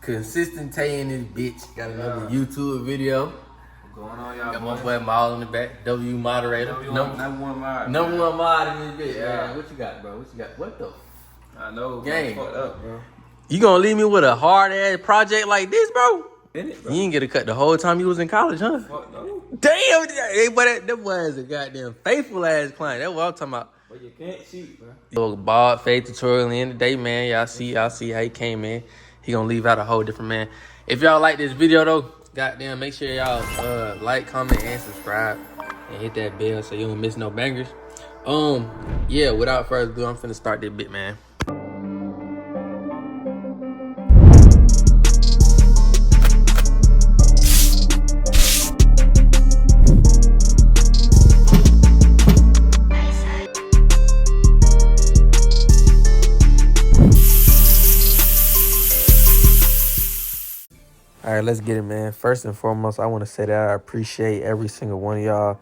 Consistent Tae in this bitch. Got another YouTube video. What's going on, y'all? Got my boy Maul in the back. W moderator. Number one mod. Number one mod in this bitch. Yeah. Man, what you got, bro? What you got? What the? I know. Gang. Fucked up, bro. You gonna leave me with a hard ass project like this, bro? In it, bro. You didn't get a cut the whole time you was in college, huh? Fuck no. Damn, hey, but that boy is a goddamn faithful ass client. That's what I'm talking about. But you can't cheat, bro. Little bald fade tutorial in the end of the day, man. Y'all see how he came in. He gonna leave out a whole different man. If y'all like this video though, goddamn, make sure y'all like, comment, and subscribe, and hit that bell so you don't miss no bangers. Yeah. Without further ado, I'm finna start this bit, man. All right, let's get it, man. First and foremost, I want to say that I appreciate every single one of y'all.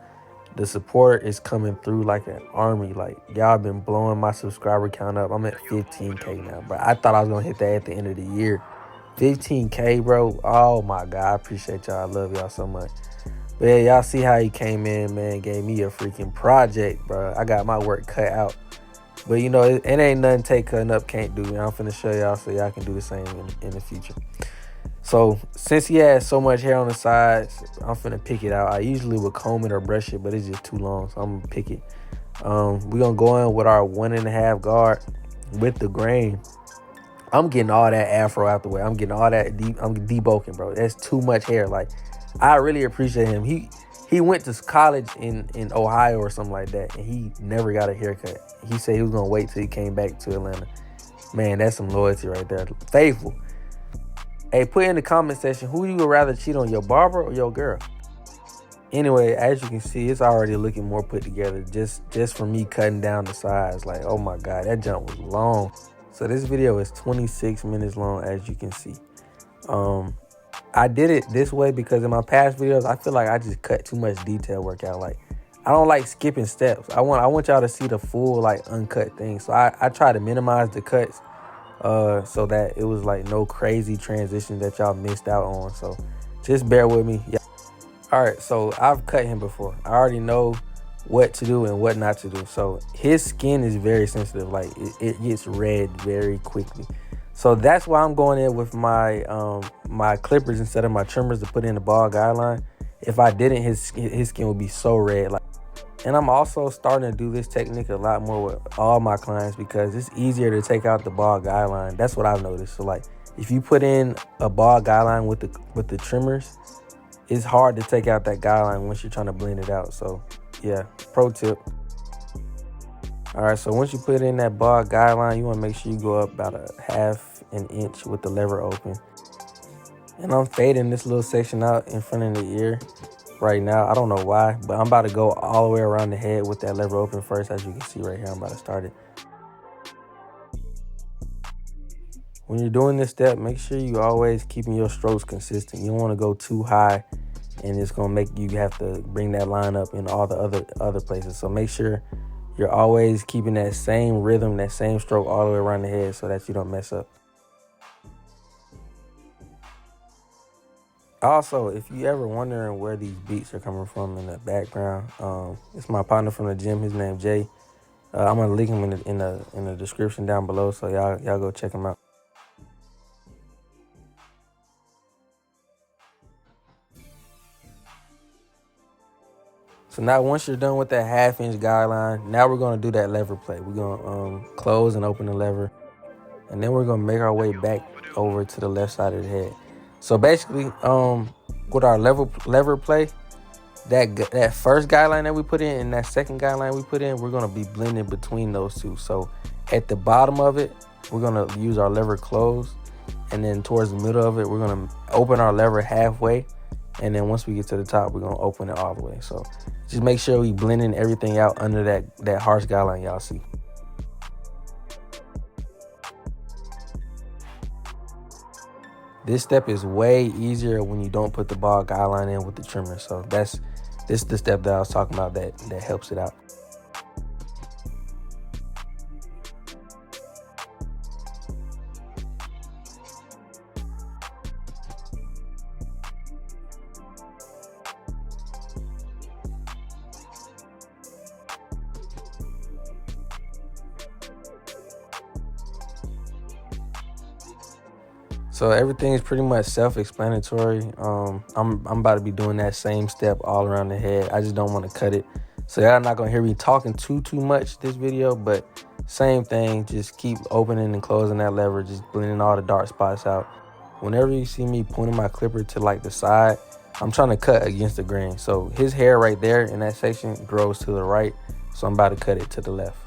The support is coming through like an army. Like, y'all been blowing my subscriber count up. I'm at 15K now, bro. I thought I was going to hit that at the end of the year. 15K, bro. Oh, my God. I appreciate y'all. I love y'all so much. But, yeah, y'all see how he came in, man. Gave me a freaking project, bro. I got my work cut out. But, you know, it ain't nothing Tae.cuttinup can't do. I'm finna show y'all so y'all can do the same in the future. So, since he has so much hair on the sides, I'm finna pick it out. I usually would comb it or brush it, but it's just too long, so I'm gonna pick it. We're gonna go in with our 1.5 guard with the grain. I'm getting all that afro out the way. I'm getting all that I'm debulking, bro. That's too much hair. Like, I really appreciate him. He went to college in Ohio or something like that, and he never got a haircut. He said he was gonna wait till he came back to Atlanta. Man, that's some loyalty right there. Faithful. Hey, put in the comment section, who you would rather cheat on, your barber or your girl? Anyway, as you can see, it's already looking more put together just from me cutting down the sides. Like, oh my God, that jump was long. So this video is 26 minutes long, as you can see. I did it this way because in my past videos, I feel like I just cut too much detail work out. Like, I don't like skipping steps. I want y'all to see the full, like, uncut thing. So I try to minimize the cuts. So that it was like no crazy transitions that y'all missed out on. So just bear with me. Yeah. All right, so I've cut him before. I already know what to do and what not to do. So his skin is very sensitive. Like, it gets red very quickly. So that's why I'm going in with my my clippers instead of my trimmers to put in the bald guideline. If I didn't, his skin would be so red. Like, and I'm also starting to do this technique a lot more with all my clients because it's easier to take out the bald guideline. That's what I've noticed. So, like, if you put in a bald guideline with the trimmers, it's hard to take out that guideline once you're trying to blend it out. So, yeah, pro tip. All right, so once you put in that bald guideline, you want to make sure you go up about a 1/2 inch with the lever open. And I'm fading this little section out in front of the ear right now. I don't know why, but I'm about to go all the way around the head with that lever open first. As you can see right here, I'm about to start it. When you're doing this step, make sure you always keeping your strokes consistent. You don't want to go too high and it's going to make you have to bring that line up in all the other places. So make sure you're always keeping that same rhythm, that same stroke all the way around the head so that you don't mess up. Also, if you ever wondering where these beats are coming from in the background, it's my partner from the gym. His name Jay. I'm gonna link him in the description down below, so y'all go check him out. So now once you're done with that 1/2 inch guideline, now we're gonna do that lever play. We're gonna close and open the lever, and then we're gonna make our way back over to the left side of the head. So basically, with our lever play, that first guideline that we put in and that second guideline we put in, we're gonna be blending between those two. So at the bottom of it, we're gonna use our lever close, and then towards the middle of it, we're gonna open our lever halfway, and then once we get to the top, we're gonna open it all the way. So just make sure we blending everything out under that harsh guideline y'all see. This step is way easier when you don't put the bald guideline in with the trimmer. So this is the step that I was talking about that helps it out. So everything is pretty much self-explanatory. I'm about to be doing that same step all around the head. I just don't want to cut it. So y'all not gonna hear me talking too much this video, but same thing. Just keep opening and closing that lever, just blending all the dark spots out. Whenever you see me pointing my clipper to like the side, I'm trying to cut against the grain. So his hair right there in that section grows to the right, so I'm about to cut it to the left.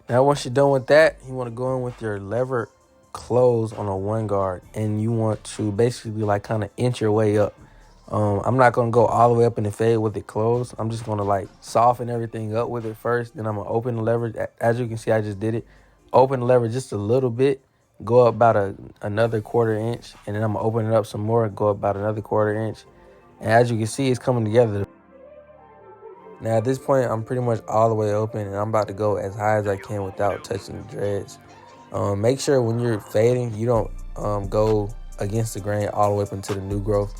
Now, once you're done with that, you want to go in with your lever closed on a one guard, and you want to basically like kind of inch your way up. I'm not going to go all the way up in the fade with it closed. I'm just going to like soften everything up with it first. Then I'm going to open the lever. As you can see, I just did it. Open the lever just a little bit, go up about another 1/4 inch, and then I'm going to open it up some more, go up about another 1/4 inch. And as you can see, it's coming together. Now at this point, I'm pretty much all the way open, and I'm about to go as high as I can without touching the dreads. Make sure when you're fading, you don't go against the grain all the way up into the new growth.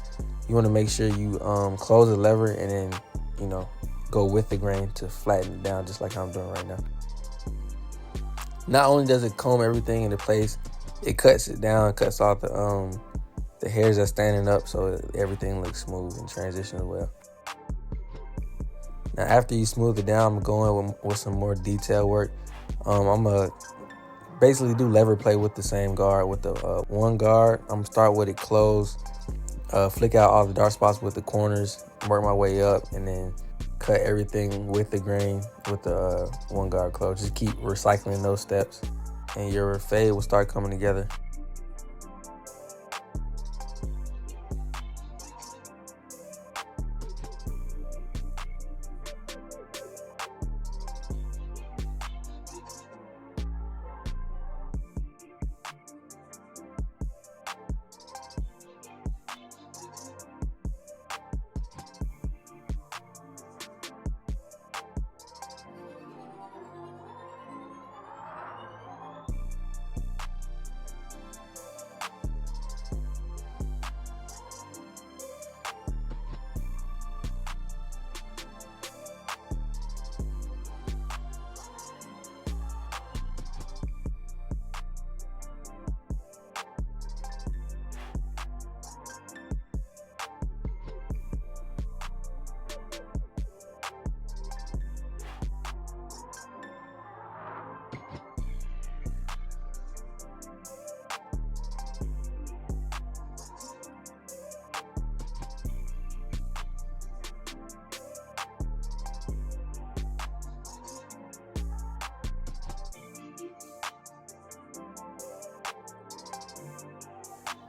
You want to make sure you close the lever and then, you know, go with the grain to flatten it down just like I'm doing right now. Not only does it comb everything into place, it cuts it down, cuts off the hairs that's standing up so everything looks smooth and transitions well. Now, after you smooth it down, I'm going with some more detail work. I'm going to basically do lever play with the same guard. With the one guard, I'm going to start with it closed, flick out all the dark spots with the corners, work my way up, and then cut everything with the grain with the one guard closed. Just keep recycling those steps, and your fade will start coming together.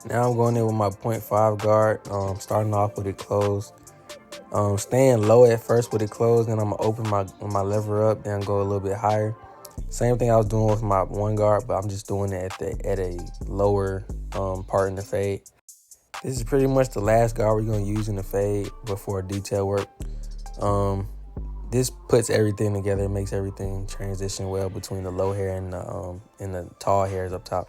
Now I'm going in with my 0.5 guard, starting off with it closed. Staying low at first with it closed, then I'm gonna open my lever up, then go a little bit higher. Same thing I was doing with my one guard, but I'm just doing it at a lower part in the fade. This is pretty much the last guard we're gonna use in the fade before detail work. This puts everything together, makes everything transition well between the low hair and the tall hairs up top.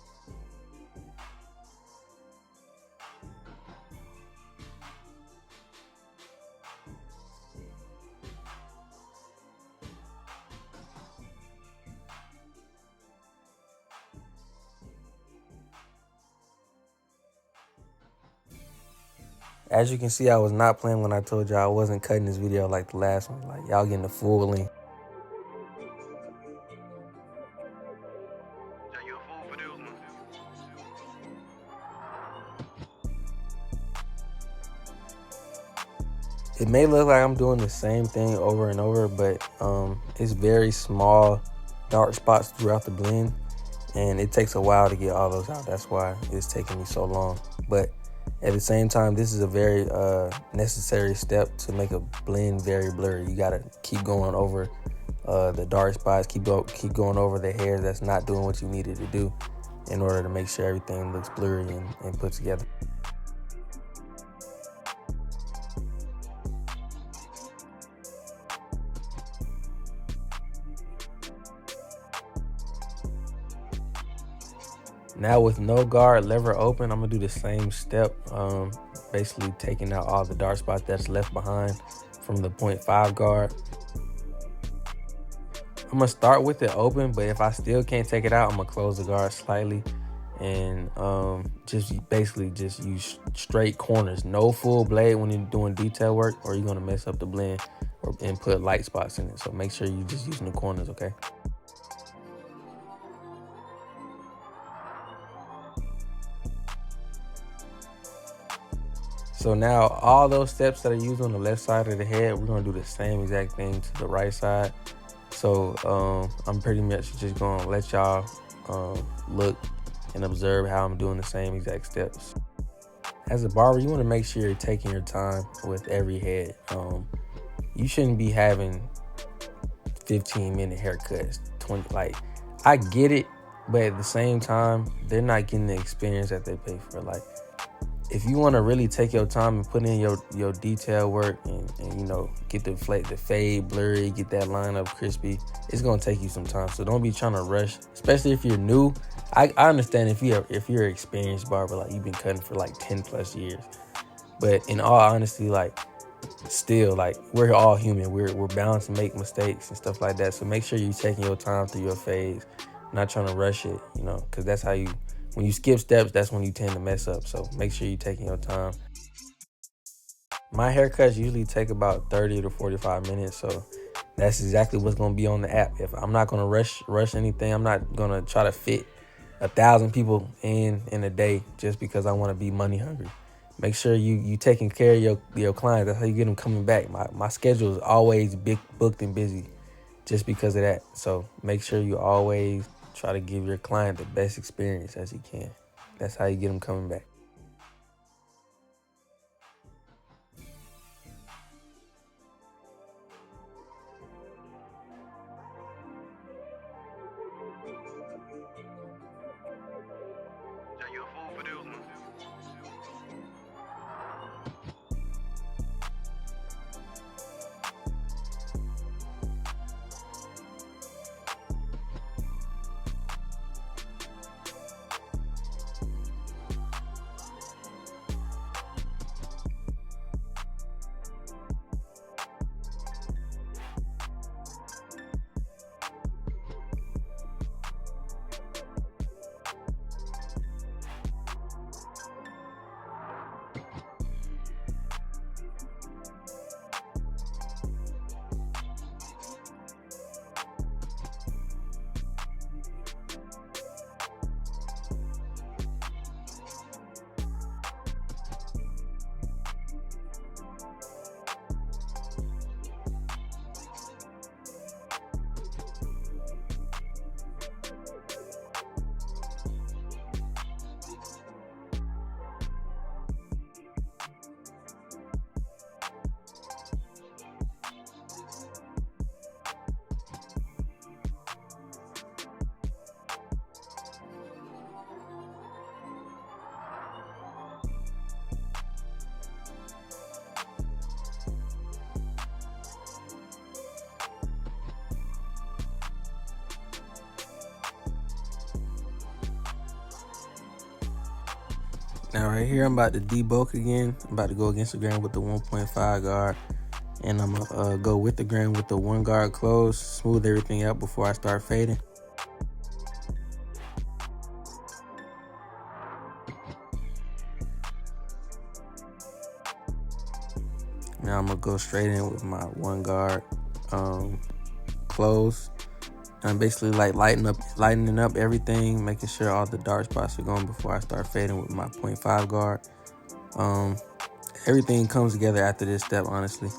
As you can see, I was not playing when I told y'all I wasn't cutting this video like the last one. Like, y'all getting the full length. It may look like I'm doing the same thing over and over, but it's very small dark spots throughout the blend, and it takes a while to get all those out. That's why it's taking me so long. But at the same time, this is a very necessary step to make a blend very blurry. You gotta keep going over the dark spots, keep going over the hairs that's not doing what you needed to do in order to make sure everything looks blurry and put together. Now with no guard lever open, I'm gonna do the same step, basically taking out all the dark spots that's left behind from the 0.5 guard. I'm gonna start with it open, but if I still can't take it out, I'm gonna close the guard slightly and just basically just use straight corners. No full blade when you're doing detail work, or you're gonna mess up the blend and put light spots in it. So make sure you're just using the corners, okay? So now all those steps that I used on the left side of the head, we're gonna do the same exact thing to the right side. So I'm pretty much just gonna let y'all look and observe how I'm doing the same exact steps. As a barber, you wanna make sure you're taking your time with every head. You shouldn't be having 15-minute haircuts, 20, like, I get it, but at the same time, they're not getting the experience that they pay for. Like, if you want to really take your time and put in your detail work and get the fade blurry, get that line up crispy, it's gonna take you some time. So don't be trying to rush, especially if you're new. I understand if you're an experienced barber, like you've been cutting for like 10+ years, but in all honesty, like, still, like, we're all human. We're bound to make mistakes and stuff like that. So make sure you're taking your time through your phase, not trying to rush it, because that's how when you skip steps, that's when you tend to mess up. So make sure you're taking your time. My haircuts usually take about 30 to 45 minutes. So that's exactly what's going to be on the app. If I'm not going to rush anything, I'm not going to try to fit 1,000 people in a day just because I want to be money hungry. Make sure you taking care of your clients. That's how you get them coming back. My schedule is always booked and busy just because of that. So make sure you always try to give your client the best experience as you can. That's how you get them coming back. Now right here, I'm about to debulk again. I'm about to go against the grain with the 1.5 guard. And I'm gonna go with the grain with the 1 guard closed, smooth everything out before I start fading. Now I'm gonna go straight in with my 1 guard closed. And I'm basically like lightening up everything, making sure all the dark spots are gone before I start fading with my 0.5 guard. Everything comes together after this step, honestly.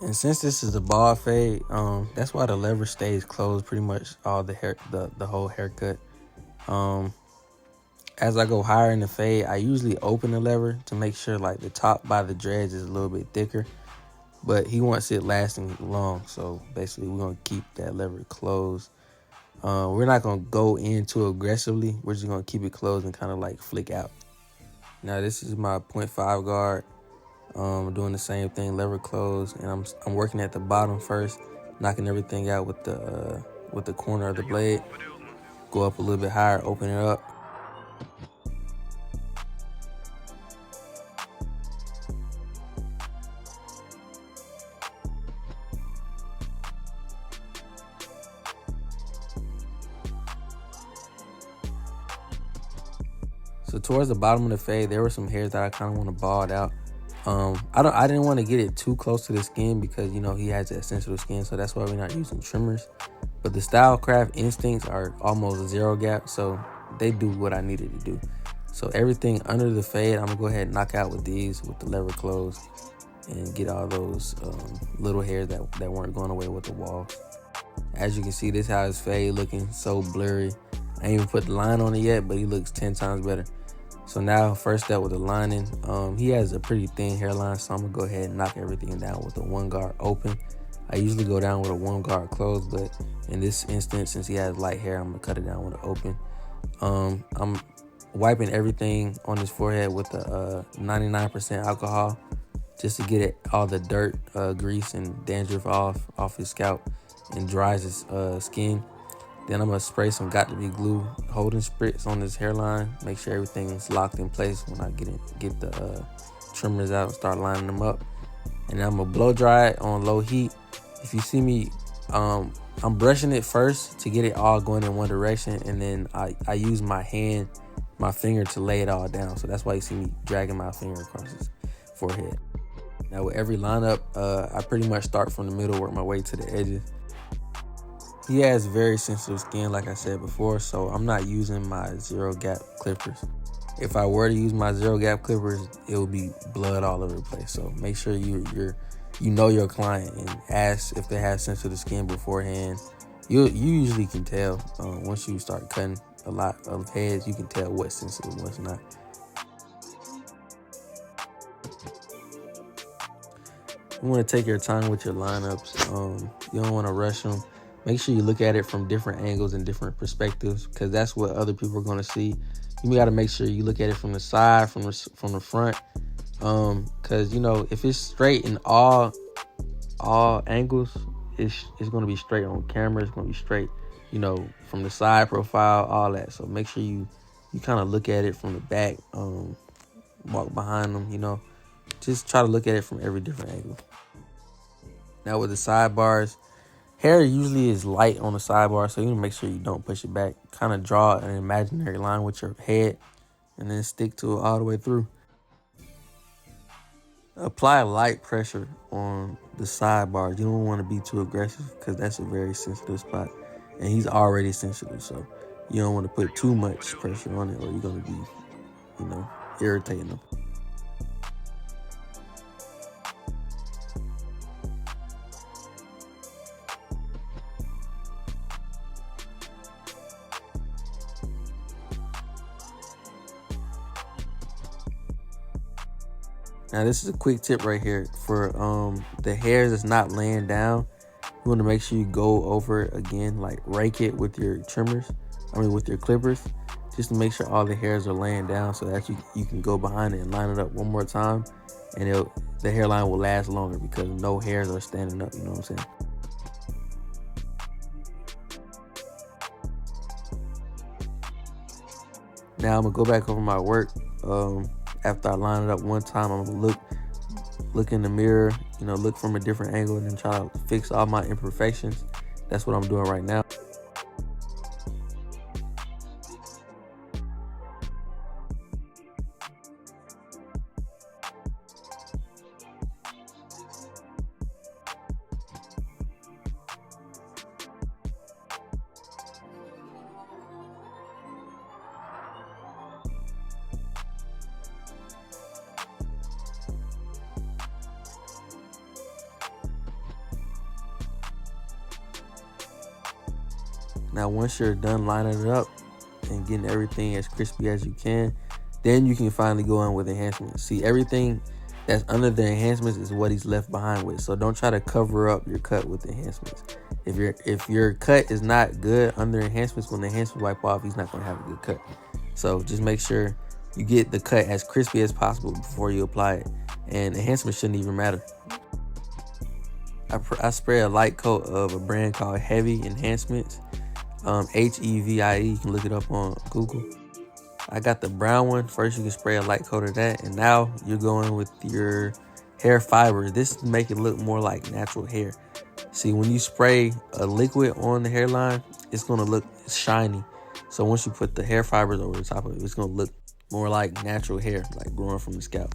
And since this is a ball fade, that's why the lever stays closed pretty much all the hair, the whole haircut. As I go higher in the fade, I usually open the lever to make sure like the top by the dreads is a little bit thicker. But he wants it lasting long, so basically we're gonna keep that lever closed. We're not gonna go in too aggressively. We're just gonna keep it closed and kind of like flick out. Now this is my 0.5 guard. Doing the same thing, lever closed, and I'm working at the bottom first, knocking everything out with the corner of the blade. Go up a little bit higher, open it up. So towards the bottom of the fade, there were some hairs that I kind of want to bald out. I didn't want to get it too close to the skin because he has that sensitive skin, so that's why we're not using trimmers. But the Stylecraft instincts are almost zero gap, so they do what I needed to do. So everything under the fade, I'm gonna go ahead and knock out with these with the lever closed and get all those little hairs that weren't going away with the walls. As you can see, this how his fade looking so blurry. I ain't even put the line on it yet, but he looks 10 times better. So now, first step with the lining, he has a pretty thin hairline, so I'm gonna go ahead and knock everything down with a 1 guard open. I usually go down with a 1 guard closed, but in this instance, since he has light hair, I'm gonna cut it down with an open. I'm wiping everything on his forehead with a 99% alcohol, just to get all the dirt, grease, and dandruff off his scalp and dries his skin. Then I'm gonna spray some got2b glue, holding spritz on his hairline. Make sure everything's locked in place when I get the trimmers out and start lining them up. And then I'm gonna blow dry it on low heat. If you see me, I'm brushing it first to get it all going in one direction, and then I use my finger to lay it all down. So that's why you see me dragging my finger across his forehead. Now with every lineup, I pretty much start from the middle, work my way to the edges. He has very sensitive skin, like I said before, so I'm not using my zero gap clippers. If I were to use my zero gap clippers, it would be blood all over the place. So make sure you know your client and ask if they have sensitive skin beforehand. You usually can tell once you start cutting a lot of heads. You can tell what's sensitive, what's not. You want to take your time with your lineups. You don't want to rush them. Make sure you look at it from different angles and different perspectives, because that's what other people are going to see. You got to make sure you look at it from the side, from the front, because if it's straight in all angles, it's going to be straight on camera. It's going to be straight, from the side profile, all that. So make sure you kind of look at it from the back, walk behind them. Just try to look at it from every different angle. Now with the sidebars, hair usually is light on the sidebar, so you need to make sure you don't push it back. Kind of draw an imaginary line with your head and then stick to it all the way through. Apply light pressure on the sidebar. You don't want to be too aggressive because that's a very sensitive spot, and he's already sensitive, so you don't want to put too much pressure on it or you're going to be, irritating him. Now this is a quick tip right here for the hairs that's not laying down. You want to make sure you go over it again, like rake it with your with your clippers, just to make sure all the hairs are laying down, so that you can go behind it and line it up one more time, and the hairline will last longer because no hairs are standing up. You know what I'm saying? Now I'm gonna go back over my work. After I line it up one time, I'm gonna look in the mirror, look from a different angle, and then try to fix all my imperfections. That's what I'm doing right now. Now, once you're done lining it up and getting everything as crispy as you can, then you can finally go in with enhancements. See, everything that's under the enhancements is what he's left behind with. So don't try to cover up your cut with enhancements. If your cut is not good under enhancements, when the enhancements wipe off, he's not going to have a good cut. So just make sure you get the cut as crispy as possible before you apply it. And enhancements shouldn't even matter. I spray a light coat of a brand called Heavy Enhancements. HEVIE. You can look it up on Google. I got the brown one. First, you can spray a light coat of that. And now you're going with your hair fiber. This make it look more like natural hair. See, when you spray a liquid on the hairline, it's going to look shiny. So once you put the hair fibers over the top of it, it's going to look more like natural hair, like growing from the scalp.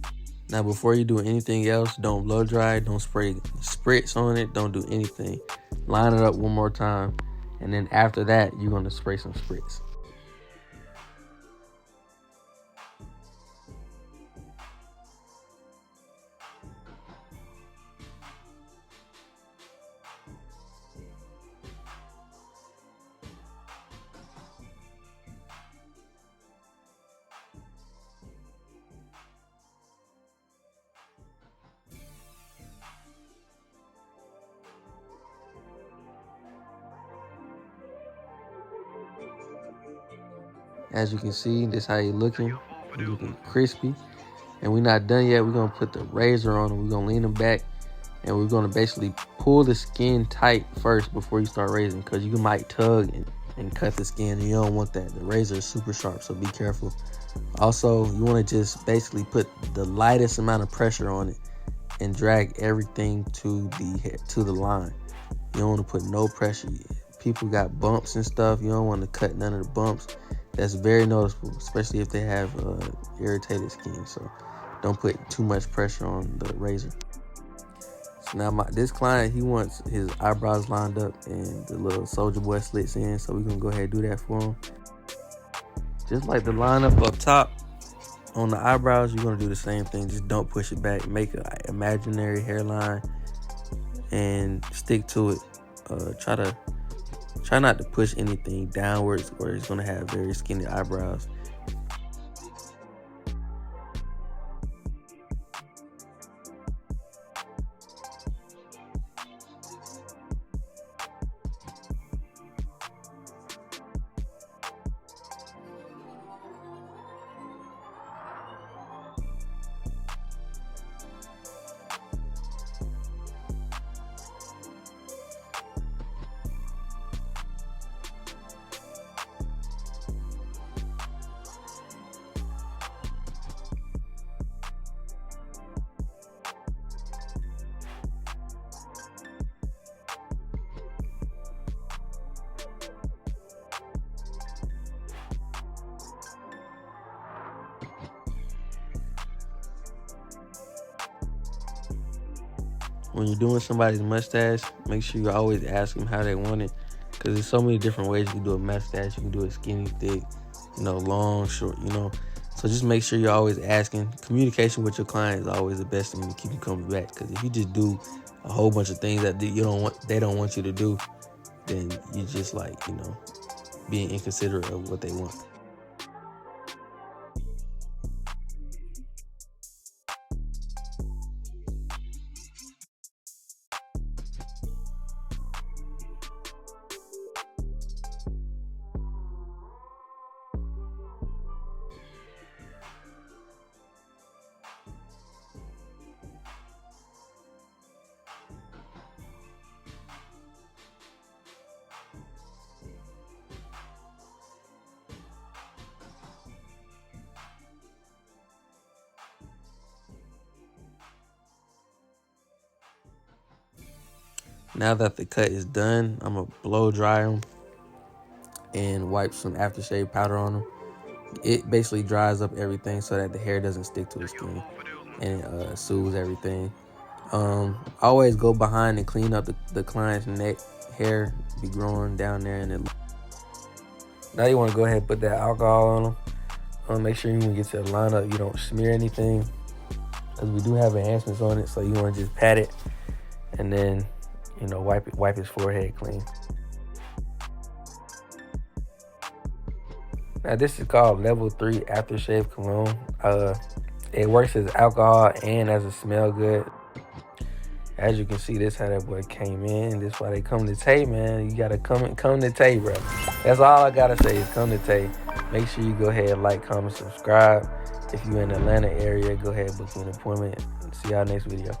Now, before you do anything else, don't blow dry, don't spray spritz on it, don't do anything. Line it up one more time, and then after that, you're going to spray some spritz. As you can see, this is how you're looking. You're looking crispy. And we're not done yet. We're going to put the razor on them. We're going to lean them back. And we're going to basically pull the skin tight first before you start raising. Because you might tug and cut the skin. And you don't want that. The razor is super sharp, so be careful. Also, you want to just basically put the lightest amount of pressure on it. And drag everything to the line. You don't want to put no pressure. People got bumps and stuff. You don't want to cut none of the bumps. That's very noticeable, especially if they have irritated skin. So don't put too much pressure on the razor. So now this client, he wants his eyebrows lined up and the little Soldier Boy slits in. So we're going to go ahead and do that for him. Just like the lineup up top on the eyebrows, you're going to do the same thing. Just don't push it back. Make an imaginary hairline and stick to it. Try not to push anything downwards or it's going to have very skinny eyebrows. When you're doing somebody's mustache, make sure you always ask them how they want it, because there's so many different ways you can do a mustache. You can do it skinny, thick, long, short, So just make sure you're always asking. Communication with your client is always the best thing to keep you coming back, because if you just do a whole bunch of things that they don't want you to do, then you just being inconsiderate of what they want. Now that the cut is done, I'm going to blow dry them and wipe some aftershave powder on them. It basically dries up everything so that the hair doesn't stick to the skin and it soothes everything. Always go behind and clean up the client's neck. Hair be growing down there. Now you want to go ahead and put that alcohol on them. Make sure you when you get to the lineup, you don't smear anything, because we do have enhancements on it. So you want to just pat it and then wipe his forehead clean. Now this is called Level 3 Aftershave Cologne. It works as alcohol and as a smell good. As you can see, this how that boy came in. This why they come to Tae, man. You gotta come to Tae, bro. That's all I gotta say is come to Tae. Make sure you go ahead, like, comment, subscribe. If you're in the Atlanta area, go ahead, book an appointment. See y'all next video.